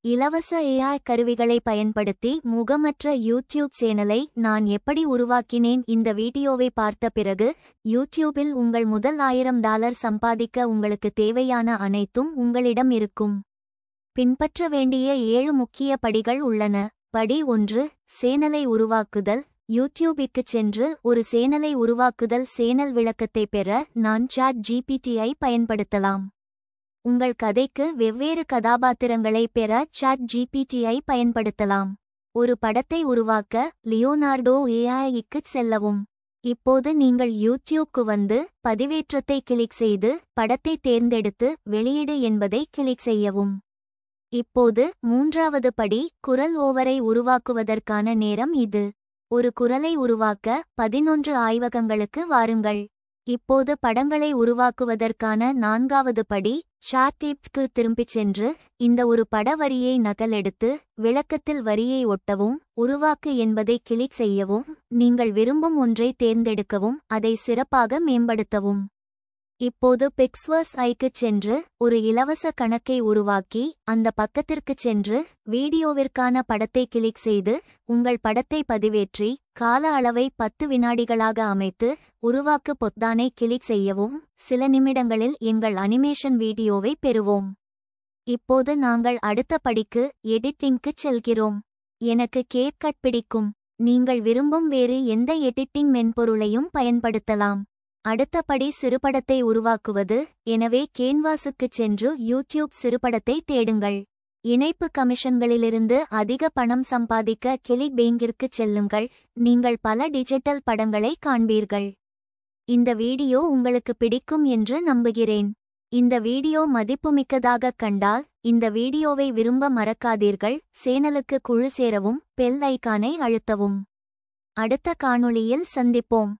இலவச AI கருவிகளை பயன்படுத்தி முகமற்ற யூடியூப் சேனலை நான் எப்படி உருவாக்கினேன். இந்த வீடியோவை பார்த்த பிறகு யூடியூபில் உங்கள் முதல் $1000 சம்பாதிக்க உங்களுக்கு தேவையான அனைத்தும் உங்களிடம் இருக்கும். பின்பற்ற வேண்டிய 7 முக்கிய படிகள் உள்ளன. படி 1, சேனலை உருவாக்குதல். யூடியூபிற்குச் சென்று ஒரு சேனலை உருவாக்குதல். சேனல் விளக்கத்தை பெற நான் ChatGPT-ஐ பயன்படுத்தலாம். உங்கள் கதைக்கு வெவ்வேறு கதாபாத்திரங்களை பெற ChatGPT-ஐ பயன்படுத்தலாம். ஒரு படத்தை உருவாக்க லியோனார்டோ AI-க்குச் செல்லவும். இப்போது நீங்கள் யூடியூப்க்கு வந்து பதிவேற்றத்தை கிளிக் செய்து படத்தை தேர்ந்தெடுத்து வெளியிடு என்பதை கிளிக் செய்யவும். இப்போது 3வது படி குரல் ஓவரை உருவாக்குவதற்கான நேரம் இது. ஒரு குரலை உருவாக்க 11 ஆய்வகங்களுக்கு வாருங்கள். இப்போது படங்களை உருவாக்குவதற்கான 4வது படி சாட்ஜிபிடிக்கு திரும்பிச் சென்று இந்த ஒரு பட வரியை நகலெடுத்து விளக்கத்தில் வரியை ஒட்டவும். உருவாக்கு என்பதை கிளிக் செய்யவும். நீங்கள் விரும்பும் ஒன்றை தேர்ந்தெடுக்கவும் அதை சிறப்பாக மேம்படுத்தவும். இப்போது பிக்ஸ்வர்ஸ்ஐக்குச் சென்று ஒரு இலவச கணக்கை உருவாக்கி அந்த பக்கத்திற்குச் சென்று வீடியோவிற்கான படத்தை கிளிக் செய்து உங்கள் படத்தை பதிவேற்றி கால அளவை 10 வினாடிகளாக அமைத்து உருவாக்கு பொத்தானை கிளிக் செய்யவும். சில நிமிடங்களில் எங்கள் அனிமேஷன் வீடியோவை பெறுவோம். இப்போது நாங்கள் அடுத்த படிக்கு எடிட்டிங்க்குச் செல்கிறோம். எனக்கு கேப்கட் பிடிக்கும். நீங்கள் விரும்பும் வேறு எந்த எடிட்டிங் மென்பொருளையும் பயன்படுத்தலாம். அடுத்த படி சிறுபடத்தை உருவாக்குவது. எனவே கேன்வாஸுக்குச் சென்று யூடியூப் சிறுபடத்தை தேடுங்கள். இணைப்பு கமிஷன்களிலிருந்து அதிக பணம் சம்பாதிக்க கிளிக்பேங்கிற்குச் செல்லுங்கள். நீங்கள் பல டிஜிட்டல் படங்களை காண்பீர்கள். இந்த வீடியோ உங்களுக்கு பிடிக்கும் என்று நம்புகிறேன். இந்த வீடியோ மதிப்புமிக்கதாகக் கண்டால் இந்த வீடியோவை விரும்ப மறக்காதீர்கள். சேனலுக்கு குழு சேரவும் பெல் ஐகானை அழுத்தவும். அடுத்த காணொளியில் சந்திப்போம்.